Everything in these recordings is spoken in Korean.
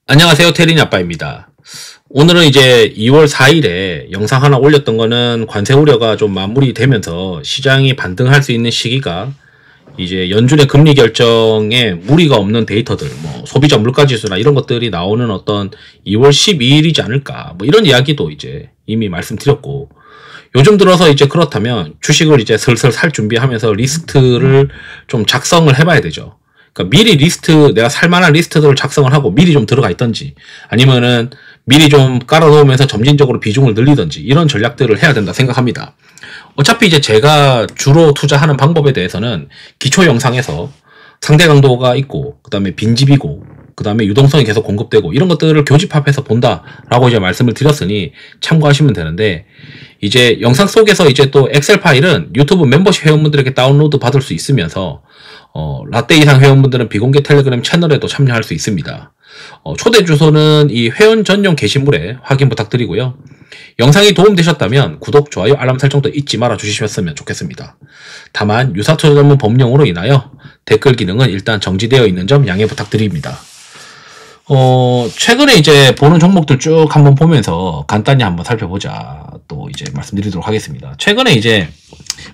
안녕하세요. 태린이 아빠입니다. 오늘은 이제 2월 4일에 영상 하나 올렸던 거는 관세 우려가 좀 마무리되면서 시장이 반등할 수 있는 시기가 이제 연준의 금리 결정에 무리가 없는 데이터들, 뭐 소비자 물가지수나 이런 것들이 나오는 어떤 2월 12일이지 않을까, 뭐 이런 이야기도 이제 이미 말씀드렸고, 요즘 들어서 이제 그렇다면 주식을 이제 슬슬 살 준비하면서 리스트를 좀 작성을 해봐야 되죠. 그러니까 미리 리스트, 내가 살만한 리스트들을 작성을 하고 미리 좀 들어가 있던지, 아니면은 미리 좀 깔아놓으면서 점진적으로 비중을 늘리던지, 이런 전략들을 해야 된다 생각합니다. 어차피 이제 제가 주로 투자하는 방법에 대해서는 기초 영상에서 상대 강도가 있고, 그 다음에 빈집이고, 그 다음에 유동성이 계속 공급되고, 이런 것들을 교집합해서 본다라고 이제 말씀을 드렸으니 참고하시면 되는데, 이제 영상 속에서 이제 또 엑셀 파일은 유튜브 멤버십 회원분들에게 다운로드 받을 수 있으면서 라떼 이상 회원분들은 비공개 텔레그램 채널에도 참여할 수 있습니다. 초대 주소는 이 회원 전용 게시물에 확인 부탁드리고요. 영상이 도움되셨다면 구독, 좋아요, 알람 설정도 잊지 말아 주셨으면 좋겠습니다. 다만 유사투자 전문 법령으로 인하여 댓글 기능은 일단 정지되어 있는 점 양해 부탁드립니다. 최근에 이제 보는 종목들 쭉 한번 보면서 간단히 한번 살펴보자 또 이제 말씀드리도록 하겠습니다. 최근에 이제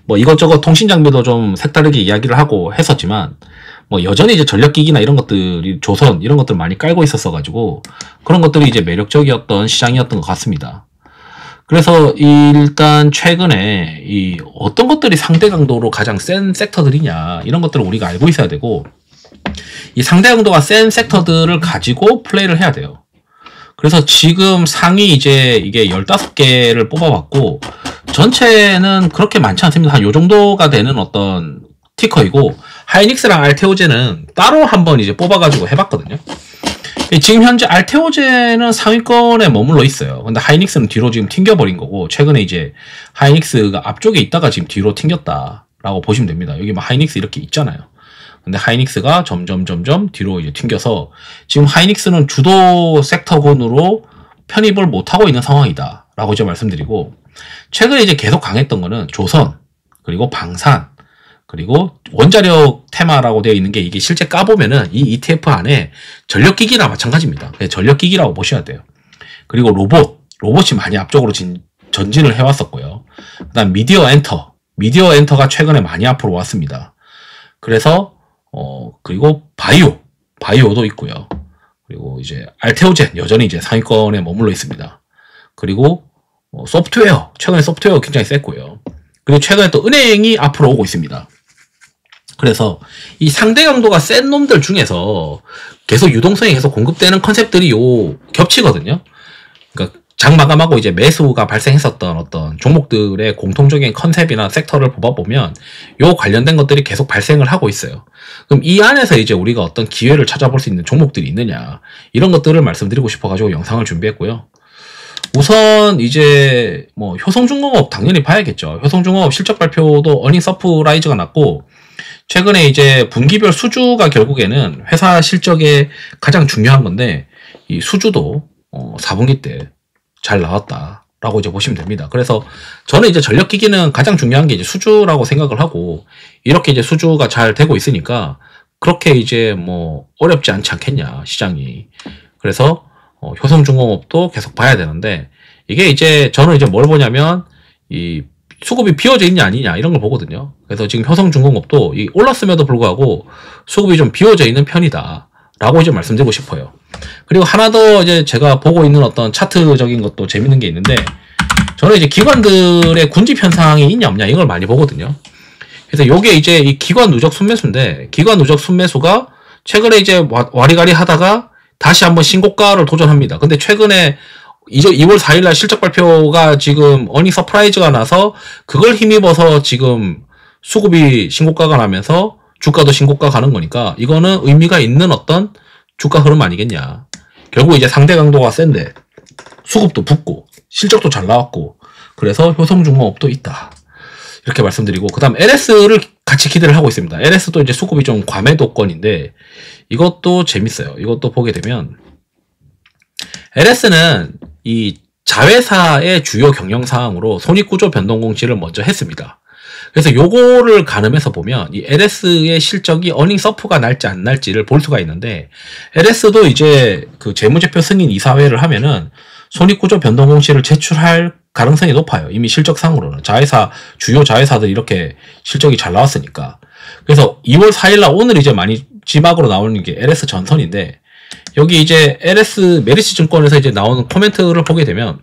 뭐 이것저것 통신 장비도 좀 색다르게 이야기를 하고 했었지만, 뭐 여전히 이제 전력기기나 이런 것들이, 조선 이런 것들 많이 깔고 있었어 가지고 그런 것들이 이제 매력적이었던 시장이었던 것 같습니다. 그래서 일단 최근에 이 어떤 것들이 상대 강도로 가장 센 섹터들이냐, 이런 것들을 우리가 알고 있어야 되고, 이 상대 강도가 센 섹터들을 가지고 플레이를 해야 돼요. 그래서 지금 상위 이제 이게 15개를 뽑아봤고, 전체는 그렇게 많지 않습니다. 한 요 정도가 되는 어떤 티커이고, 하이닉스랑 알테오제는 따로 한번 이제 뽑아가지고 해봤거든요. 지금 현재 알테오제는 상위권에 머물러 있어요. 근데 하이닉스는 뒤로 지금 튕겨버린 거고, 최근에 이제 하이닉스가 앞쪽에 있다가 지금 뒤로 튕겼다라고 보시면 됩니다. 여기 막 하이닉스 이렇게 있잖아요. 근데 하이닉스가 점점 뒤로 이제 튕겨서 지금 하이닉스는 주도 섹터군으로 편입을 못하고 있는 상황이다 라고 이제 말씀드리고, 최근에 이제 계속 강했던 거는 조선, 그리고 방산, 그리고 원자력 테마라고 되어 있는 게, 이게 실제 까보면은 이 ETF 안에 전력기기나 마찬가지입니다. 전력기기라고 보셔야 돼요. 그리고 로봇이 많이 앞쪽으로 전진을 해왔었고요. 그 다음 미디어 엔터가 최근에 많이 앞으로 왔습니다. 그래서 그리고 바이오도 있고요. 그리고 이제 알테오젠 여전히 이제 상위권에 머물러 있습니다. 그리고 소프트웨어, 최근에 소프트웨어 굉장히 셌고요. 그리고 최근에 또 은행이 앞으로 오고 있습니다. 그래서 이 상대 강도가 센 놈들 중에서 계속 유동성이 계속 공급되는 컨셉들이 겹치거든요. 그러니까 장 마감하고 이제 매수가 발생했었던 어떤 종목들의 공통적인 컨셉이나 섹터를 뽑아보면 요 관련된 것들이 계속 발생을 하고 있어요. 그럼 이 안에서 이제 우리가 어떤 기회를 찾아볼 수 있는 종목들이 있느냐, 이런 것들을 말씀드리고 싶어가지고 영상을 준비했고요. 우선 이제 뭐 효성중공업 당연히 봐야겠죠. 효성중공업 실적 발표도 어닝 서프라이즈가 났고, 최근에 이제 분기별 수주가 결국에는 회사 실적에 가장 중요한 건데, 이 수주도 4분기 때 잘 나왔다라고 이제 보시면 됩니다. 그래서 저는 이제 전력기기는 가장 중요한 게 이제 수주라고 생각을 하고, 이렇게 이제 수주가 잘 되고 있으니까 그렇게 이제 뭐 어렵지 않지 않겠냐, 시장이. 그래서 효성중공업도 계속 봐야 되는데, 이게 이제 저는 이제 뭘 보냐면 이 수급이 비어져 있냐 아니냐, 이런 걸 보거든요. 그래서 지금 효성중공업도 올랐음에도 불구하고 수급이 좀 비어져 있는 편이다 라고 이제 말씀드리고 싶어요. 그리고 하나 더 이제 제가 보고 있는 어떤 차트적인 것도 재밌는 게 있는데, 저는 이제 기관들의 군집 현상이 있냐 없냐, 이걸 많이 보거든요. 그래서 요게 이제 이 기관 누적 순매수인데, 기관 누적 순매수가 최근에 이제 와리가리 하다가 다시 한번 신고가를 도전합니다. 근데 최근에 이제 2월 4일날 실적 발표가 지금 어닝 서프라이즈가 나서 그걸 힘입어서 지금 수급이 신고가가 나면서 주가도 신고가 가는 거니까, 이거는 의미가 있는 어떤 주가 흐름 아니겠냐. 결국 이제 상대 강도가 센데 수급도 붙고 실적도 잘 나왔고, 그래서 효성중공업도 있다, 이렇게 말씀드리고, 그 다음 LS를 같이 기대를 하고 있습니다. LS도 이제 수급이 좀 과매도권인데 이것도 재밌어요. 이것도 보게 되면 LS는 이 자회사의 주요 경영사항으로 손익구조 변동공시를 먼저 했습니다. 그래서 요거를 가늠해서 보면 이 LS의 실적이 어닝 서프가 날지 안 날지를 볼 수가 있는데, LS도 이제 그 재무제표 승인 이사회를 하면은 손익구조 변동 공시를 제출할 가능성이 높아요. 이미 실적상으로는 주요 자회사들이 이렇게 실적이 잘 나왔으니까. 그래서 2월 4일날 오늘 이제 마지막으로 나오는 게 LS 전선인데, 여기 이제 LS 메리츠 증권에서 이제 나오는 코멘트를 보게 되면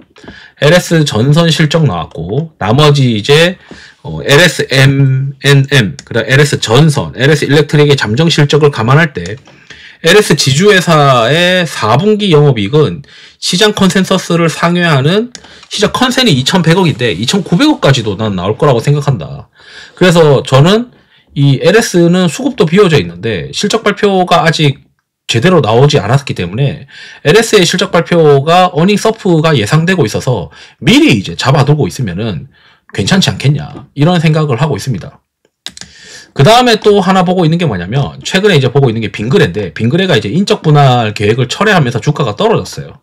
LS 전선 실적 나왔고, 나머지 이제 LS M&M, 그다음 LS 전선, LS 일렉트릭의 잠정 실적을 감안할 때 LS 지주회사의 4분기 영업이익은 시장 컨센서스를 상회하는 시장 컨센이 2,100억인데 2,900억까지도 난 나올 거라고 생각한다. 그래서 저는 이 LS는 수급도 비워져 있는데 실적 발표가 아직 제대로 나오지 않았기 때문에 LS의 실적 발표가 어닝 서프가 예상되고 있어서 미리 이제 잡아두고 있으면은 괜찮지 않겠냐, 이런 생각을 하고 있습니다. 그 다음에 또 하나 보고 있는 게 뭐냐면, 최근에 이제 보고 있는 게 빙그레인데, 빙그레가 이제 인적 분할 계획을 철회하면서 주가가 떨어졌어요.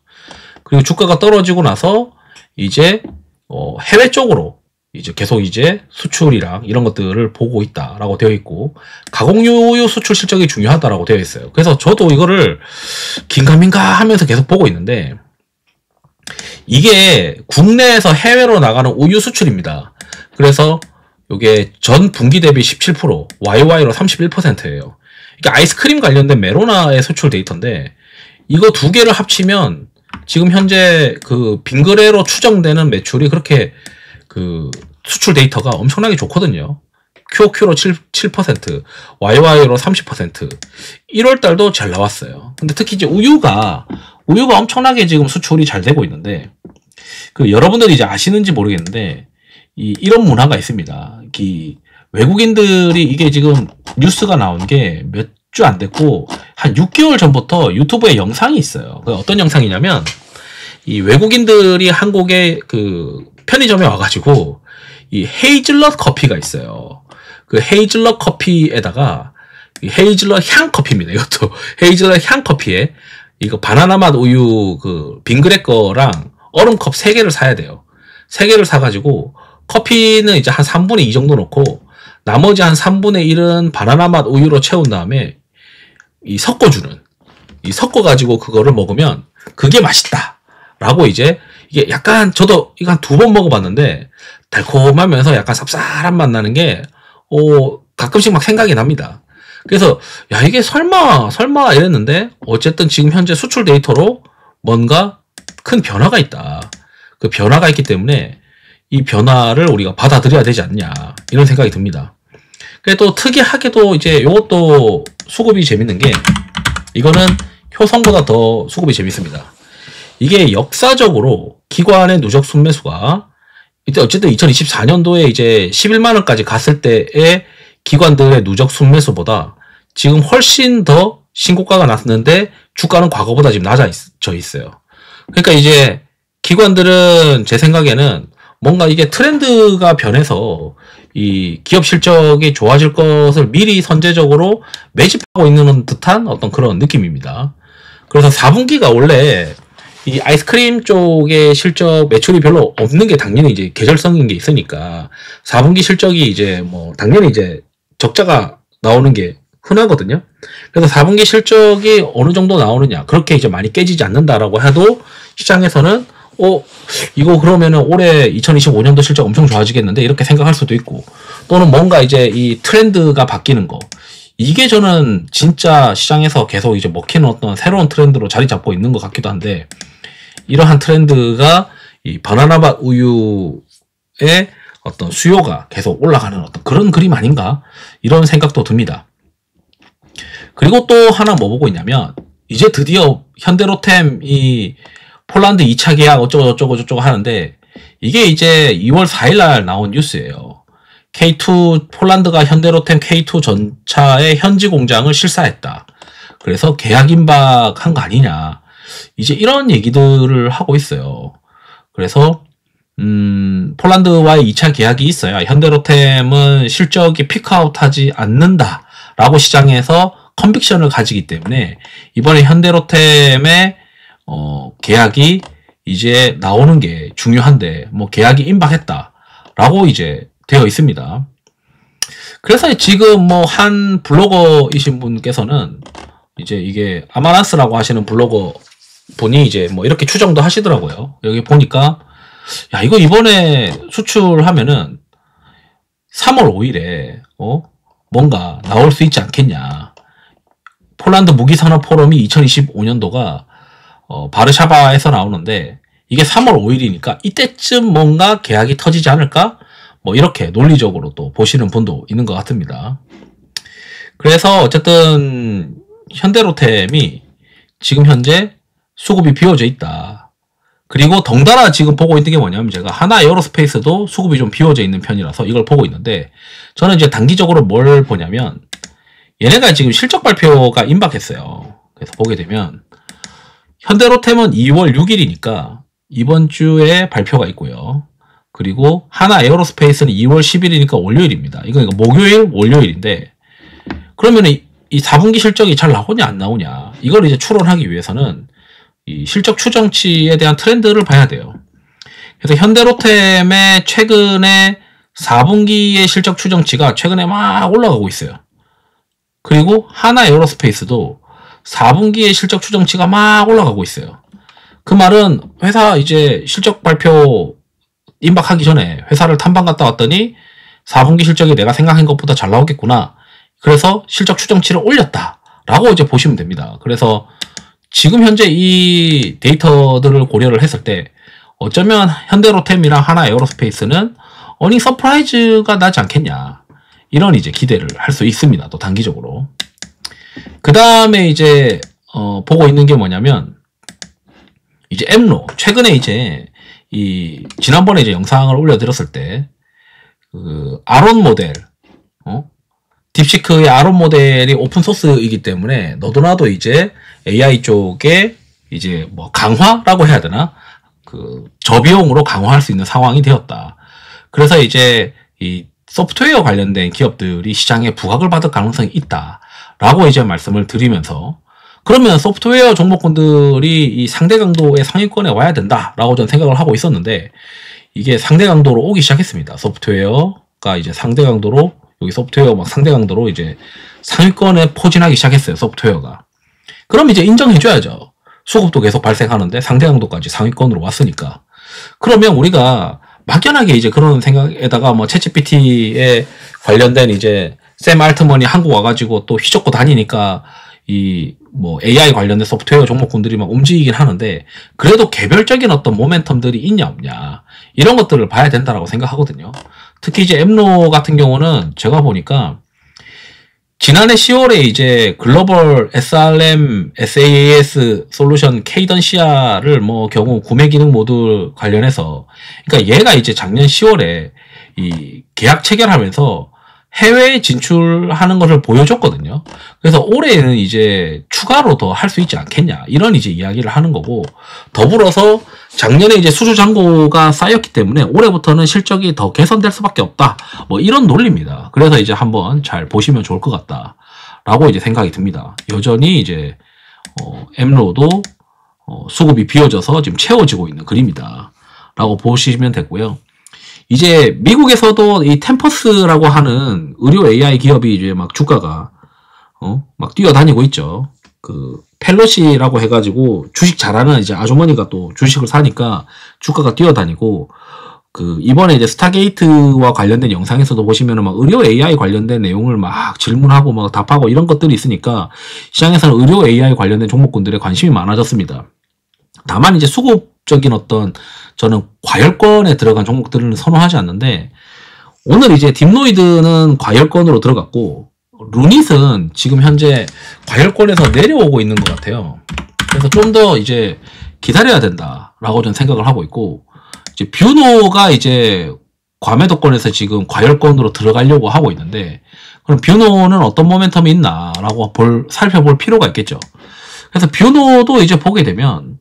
그리고 주가가 떨어지고 나서 이제 해외 쪽으로 이제 계속 이제 수출이랑 이런 것들을 보고 있다라고 되어 있고, 가공유유 수출 실적이 중요하다라고 되어 있어요. 그래서 저도 이거를 긴가민가 하면서 계속 보고 있는데, 이게 국내에서 해외로 나가는 우유 수출입니다. 그래서 이게 전 분기 대비 17%, YY로 31%예요. 이게 아이스크림 관련된 메로나의 수출 데이터인데, 이거 두 개를 합치면 지금 현재 그 빙그레로 추정되는 매출이 그렇게 그 수출 데이터가 엄청나게 좋거든요. QOQ로 7%, YY로 30%. 1월 달도 잘 나왔어요. 근데 특히 이제 우유가 엄청나게 지금 수출이 잘 되고 있는데, 그 여러분들이 이제 아시는지 모르겠는데, 이런 문화가 있습니다. 외국인들이 이게 지금 뉴스가 나온 게 몇 주 안 됐고, 한 6개월 전부터 유튜브에 영상이 있어요. 어떤 영상이냐면, 이 외국인들이 한국에 그 편의점에 와가지고, 이 헤이즐넛 커피가 있어요. 그 헤이즐넛 커피에다가, 헤이즐넛 향 커피입니다. 이것도. 헤이즐넛 향 커피에, 이거 바나나 맛 우유 그 빙그레 거랑 얼음컵 3개를 사야 돼요. 3개를 사가지고, 커피는 이제 한 3분의 2 정도 넣고, 나머지 한 3분의 1은 바나나 맛 우유로 채운 다음에, 섞어가지고 그거를 먹으면, 그게 맛있다. 라고 이제, 이게 약간, 저도 이거 한 2번 먹어봤는데, 달콤하면서 약간 쌉쌀한 맛 나는 게, 가끔씩 막 생각이 납니다. 그래서, 야, 이게 설마 이랬는데, 어쨌든 지금 현재 수출 데이터로 뭔가 큰 변화가 있다. 그 변화가 있기 때문에, 이 변화를 우리가 받아들여야 되지 않냐, 이런 생각이 듭니다. 그래 또 특이하게도 이제 요것도 수급이 재밌는 게, 이거는 효성보다 더 수급이 재밌습니다. 이게 역사적으로 기관의 누적 순매수가 이때 어쨌든 2024년도에 이제 11만원까지 갔을 때의 기관들의 누적 순매수보다 지금 훨씬 더 신고가가 났는데 주가는 과거보다 지금 낮아져 있어요. 그러니까 이제 기관들은 제 생각에는 뭔가 이게 트렌드가 변해서 이 기업 실적이 좋아질 것을 미리 선제적으로 매집하고 있는 듯한 어떤 그런 느낌입니다. 그래서 4분기가 원래 이 아이스크림 쪽의 실적 매출이 별로 없는 게 당연히 이제 계절성인 게 있으니까 4분기 실적이 이제 뭐 당연히 이제 적자가 나오는 게 흔하거든요. 그래서 4분기 실적이 어느 정도 나오느냐, 그렇게 이제 많이 깨지지 않는다라고 해도 시장에서는 이거 그러면은 올해 2025년도 실적 엄청 좋아지겠는데, 이렇게 생각할 수도 있고, 또는 뭔가 이제 이 트렌드가 바뀌는 거, 이게 저는 진짜 시장에서 계속 이제 먹히는 어떤 새로운 트렌드로 자리 잡고 있는 것 같기도 한데, 이러한 트렌드가 이 바나나 맛 우유의 어떤 수요가 계속 올라가는 어떤 그런 그림 아닌가, 이런 생각도 듭니다. 그리고 또 하나 뭐 보고 있냐면, 이제 드디어 현대로템이 폴란드 2차 계약 어쩌고 하는데, 이게 이제 2월 4일날 나온 뉴스예요. K2 폴란드가 현대로템 K2 전차의 현지 공장을 실사했다. 그래서 계약 임박한 거 아니냐, 이제 이런 얘기들을 하고 있어요. 그래서 폴란드와의 2차 계약이 있어야 현대로템은 실적이 피크아웃하지 않는다라고 시장에서 컨빅션을 가지기 때문에, 이번에 현대로템의 계약이 이제 나오는 게 중요한데, 뭐 계약이 임박했다라고 이제 되어 있습니다. 그래서 지금 뭐 한 블로거이신 분께서는 이제 이게 아마나스라고 하시는 블로거 분이 이제 뭐 이렇게 추정도 하시더라고요. 여기 보니까 야 이거 이번에 수출하면은 3월 5일에 뭔가 나올 수 있지 않겠냐. 폴란드 무기산업 포럼이 2025년도가 바르샤바에서 나오는데 이게 3월 5일이니까 이때쯤 뭔가 계약이 터지지 않을까? 뭐 이렇게 논리적으로 또 보시는 분도 있는 것 같습니다. 그래서 어쨌든 현대로템이 지금 현재 수급이 비워져 있다. 그리고 덩달아 지금 보고 있는 게 뭐냐면 제가 하나 에어로스페이스도 수급이 좀 비워져 있는 편이라서 이걸 보고 있는데 저는 이제 단기적으로 뭘 보냐면 얘네가 지금 실적 발표가 임박했어요. 그래서 보게 되면 현대로템은 2월 6일이니까 이번 주에 발표가 있고요. 그리고 하나 에어로스페이스는 2월 10일이니까 월요일입니다. 이건 목요일, 월요일인데 그러면 이 4분기 실적이 잘 나오냐 안 나오냐 이걸 이제 추론하기 위해서는 이 실적 추정치에 대한 트렌드를 봐야 돼요. 그래서 현대로템의 최근에 4분기의 실적 추정치가 최근에 막 올라가고 있어요. 그리고 하나 에어로스페이스도 4분기의 실적 추정치가 막 올라가고 있어요. 그 말은 회사 이제 실적 발표 임박하기 전에 회사를 탐방 갔다 왔더니 4분기 실적이 내가 생각한 것보다 잘 나오겠구나. 그래서 실적 추정치를 올렸다. 라고 이제 보시면 됩니다. 그래서 지금 현재 이 데이터들을 고려를 했을 때 어쩌면 현대로템이랑 하나 에어로스페이스는 어닝 서프라이즈가 나지 않겠냐. 이런 이제 기대를 할 수 있습니다. 또 단기적으로. 그 다음에 이제 보고 있는 게 뭐냐면 이제 엠로 최근에 이제 지난번에 이제 영상을 올려드렸을 때 그 아론 모델 딥시크의 아론 모델이 오픈 소스이기 때문에 너도나도 이제 AI 쪽에 이제 뭐 강화라고 해야 되나 그 저비용으로 강화할 수 있는 상황이 되었다. 그래서 이제 이 소프트웨어 관련된 기업들이 시장에 부각을 받을 가능성이 있다라고 이제 말씀을 드리면서 그러면 소프트웨어 종목군들이 이 상대 강도의 상위권에 와야 된다라고 저는 생각을 하고 있었는데 이게 상대 강도로 오기 시작했습니다. 소프트웨어가 이제 상대 강도로 여기 소프트웨어 막 상대 강도로 이제 상위권에 포진하기 시작했어요. 소프트웨어가. 그럼 이제 인정해줘야죠. 수급도 계속 발생하는데 상대 강도까지 상위권으로 왔으니까. 그러면 우리가 막연하게 이제 그런 생각에다가 뭐 챗GPT에 관련된 이제 샘 알트먼이 한국 와가지고 또 휘젓고 다니니까 이 뭐 AI 관련된 소프트웨어 종목군들이 막 움직이긴 하는데 그래도 개별적인 어떤 모멘텀들이 있냐 없냐 이런 것들을 봐야 된다라고 생각하거든요. 특히 이제 엠로 같은 경우는 제가 보니까 지난해 10월에 이제 글로벌 SRM SaaS 솔루션 케이던시아를 뭐 경우 구매 기능 모듈 관련해서 그러니까 얘가 이제 작년 10월에 이 계약 체결하면서 해외에 진출하는 것을 보여줬거든요. 그래서 올해는 이제 추가로 더 할 수 있지 않겠냐 이런 이제 이야기를 하는 거고 더불어서 작년에 이제 수주 잔고가 쌓였기 때문에 올해부터는 실적이 더 개선될 수밖에 없다. 뭐 이런 논리입니다. 그래서 이제 한번 잘 보시면 좋을 것 같다라고 이제 생각이 듭니다. 여전히 이제 엠로도 수급이 비어져서 지금 채워지고 있는 그림이다라고 보시면 되고요. 이제 미국에서도 이 템퍼스라고 하는 의료 AI 기업이 이제 막 주가가 막 뛰어다니고 있죠. 그 펠로시라고 해가지고 주식 잘하는 이제 아주머니가 또 주식을 사니까 주가가 뛰어다니고 그 이번에 이제 스타게이트와 관련된 영상에서도 보시면은 막 의료 AI 관련된 내용을 막 질문하고 막 답하고 이런 것들이 있으니까 시장에서는 의료 AI 관련된 종목군들에 관심이 많아졌습니다. 다만 이제 수급적인 어떤 저는 과열권에 들어간 종목들은 선호하지 않는데 오늘 이제 딥노이드는 과열권으로 들어갔고 루닛은 지금 현재 과열권에서 내려오고 있는 것 같아요. 그래서 좀 더 이제 기다려야 된다라고 저는 생각을 하고 있고 이제 뷰노가 이제 과매도권에서 지금 과열권으로 들어가려고 하고 있는데 그럼 뷰노는 어떤 모멘텀이 있나라고 살펴볼 필요가 있겠죠. 그래서 뷰노도 이제 보게 되면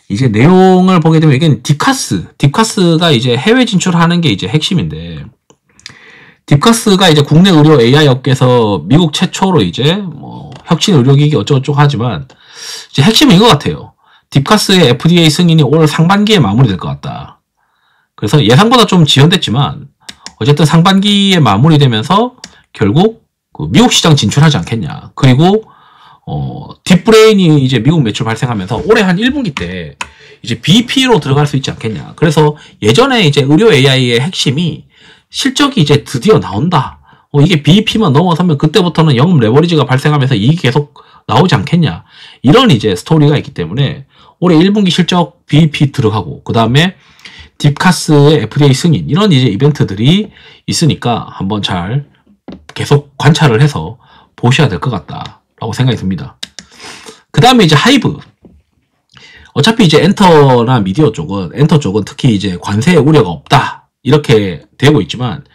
이제 내용을 보게 되면 이게 딥카스가 이제 해외 진출하는 게 이제 핵심인데 딥카스가 이제 국내 의료 AI 업계에서 미국 최초로 이제 뭐 혁신 의료기기 어쩌고저쩌고 하지만 이제 핵심은 이거 같아요. 딥카스의 FDA 승인이 올 상반기에 마무리될 것 같다. 그래서 예상보다 좀 지연됐지만 어쨌든 상반기에 마무리되면서 결국 그 미국 시장 진출하지 않겠냐. 그리고 딥브레인이 이제 미국 매출 발생하면서 올해 한 1분기 때 이제 BP로 들어갈 수 있지 않겠냐. 그래서 예전에 이제 의료 AI의 핵심이 실적이 이제 드디어 나온다. 이게 BEP만 넘어서면 그때부터는 영업 레버리지가 발생하면서 이익이 계속 나오지 않겠냐. 이런 이제 스토리가 있기 때문에 올해 1분기 실적 BEP 들어가고, 그 다음에 딥카스의 FDA 승인, 이런 이제 이벤트들이 있으니까 한번 잘 계속 관찰을 해서 보셔야 될 것 같다라고 생각이 듭니다. 그 다음에 이제 하이브. 어차피 이제 엔터나 미디어 쪽은, 엔터 쪽은 특히 이제 관세에 우려가 없다. 이렇게 되고 있지만,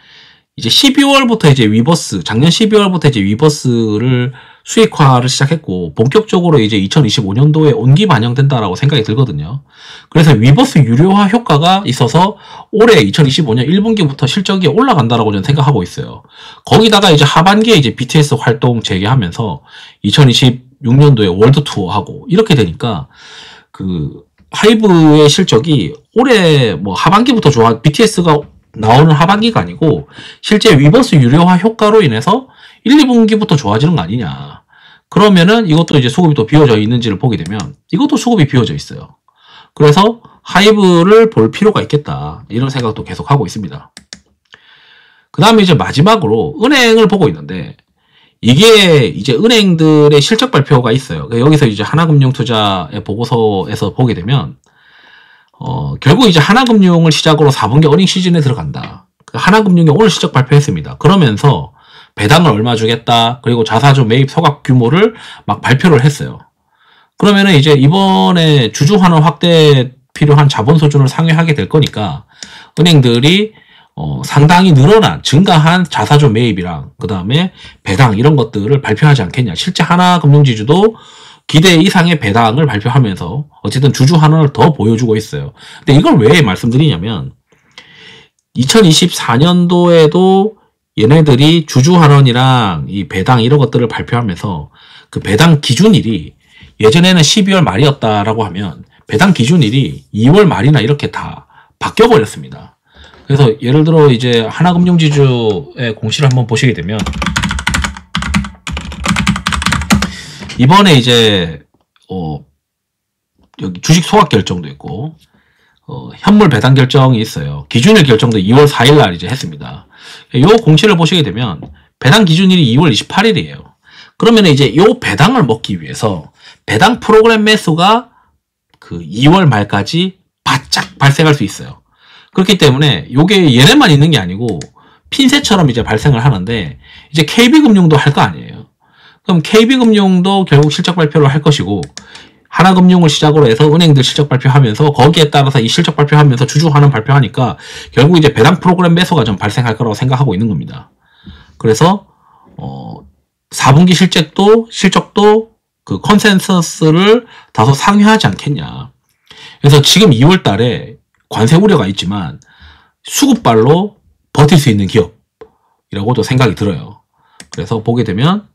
이제 12월부터 이제 위버스, 작년 12월부터 이제 위버스를 수익화를 시작했고, 본격적으로 이제 2025년도에 온기 반영된다라고 생각이 들거든요. 그래서 위버스 유료화 효과가 있어서 올해 2025년 1분기부터 실적이 올라간다라고 저는 생각하고 있어요. 거기다가 이제 하반기에 이제 BTS 활동 재개하면서 2026년도에 월드 투어하고 이렇게 되니까 그 하이브의 실적이 올해 뭐 하반기부터 BTS가 나오는 하반기가 아니고 실제 위버스 유료화 효과로 인해서 1, 2분기부터 좋아지는 거 아니냐. 그러면은 이것도 이제 수급이 또 비워져 있는지를 보게 되면 이것도 수급이 비워져 있어요. 그래서 하이브를 볼 필요가 있겠다. 이런 생각도 계속 하고 있습니다. 그 다음에 이제 마지막으로 은행을 보고 있는데, 이게 이제 은행들의 실적 발표가 있어요. 여기서 이제 하나금융투자의 보고서에서 보게 되면 결국 이제 하나금융을 시작으로 4분기 어닝 시즌에 들어간다. 하나금융이 오늘 실적 발표했습니다. 그러면서 배당을 얼마 주겠다. 그리고 자사주 매입 소각 규모를 막 발표를 했어요. 그러면은 이제 이번에 주주환원 확대에 필요한 자본 수준을 상회하게 될 거니까 은행들이 상당히 증가한 자사주 매입이랑 그 다음에 배당 이런 것들을 발표하지 않겠냐. 실제 하나금융지주도 기대 이상의 배당을 발표하면서 어쨌든 주주 환원을 더 보여주고 있어요. 근데 이걸 왜 말씀드리냐면 2024년도에도 얘네들이 주주 환원이랑 이 배당 이런 것들을 발표하면서 그 배당 기준일이 예전에는 12월 말이었다라고 하면 배당 기준일이 2월 말이나 이렇게 다 바뀌어 버렸습니다. 그래서 예를 들어 이제 하나금융지주의 공시를 한번 보시게 되면 이번에 이제 여기 주식 소각 결정도 있고 현물 배당 결정이 있어요. 기준일 결정도 2월 4일 날 이제 했습니다. 요 공시를 보시게 되면 배당 기준일이 2월 28일이에요. 그러면 이제 요 배당을 먹기 위해서 배당 프로그램 매수가 그 2월 말까지 바짝 발생할 수 있어요. 그렇기 때문에 요게 얘네만 있는 게 아니고 핀셋처럼 이제 발생을 하는데 이제 KB금융도 할 거 아니에요. 그럼 KB금융도 결국 실적 발표를 할 것이고 하나금융을 시작으로 해서 은행들 실적 발표하면서 거기에 따라서 이 실적 발표하면서 주주환원 발표하니까 결국 이제 배당 프로그램 매수가 좀 발생할 거라고 생각하고 있는 겁니다. 그래서 4분기 실적도 그 컨센서스를 다소 상회하지 않겠냐. 그래서 지금 2월 달에 관세 우려가 있지만 수급발로 버틸 수 있는 기업이라고도 생각이 들어요. 그래서 보게 되면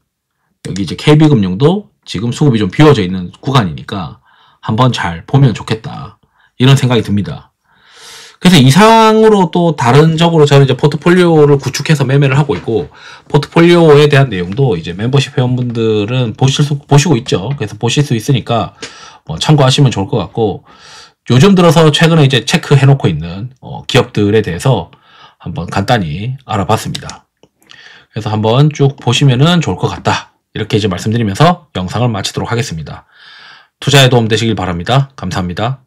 여기 이제 KB금융도 지금 수급이 좀 비워져 있는 구간이니까 한번 잘 보면 좋겠다. 이런 생각이 듭니다. 그래서 이상으로 또 다른적으로 저는 이제 포트폴리오를 구축해서 매매를 하고 있고, 포트폴리오에 대한 내용도 이제 멤버십 회원분들은 보시고 있죠. 그래서 보실 수 있으니까 뭐 참고하시면 좋을 것 같고, 요즘 들어서 최근에 이제 체크해 놓고 있는 기업들에 대해서 한번 간단히 알아봤습니다. 그래서 한번 쭉 보시면은 좋을 것 같다. 이렇게 이제 말씀드리면서 영상을 마치도록 하겠습니다. 투자에 도움 되시길 바랍니다. 감사합니다.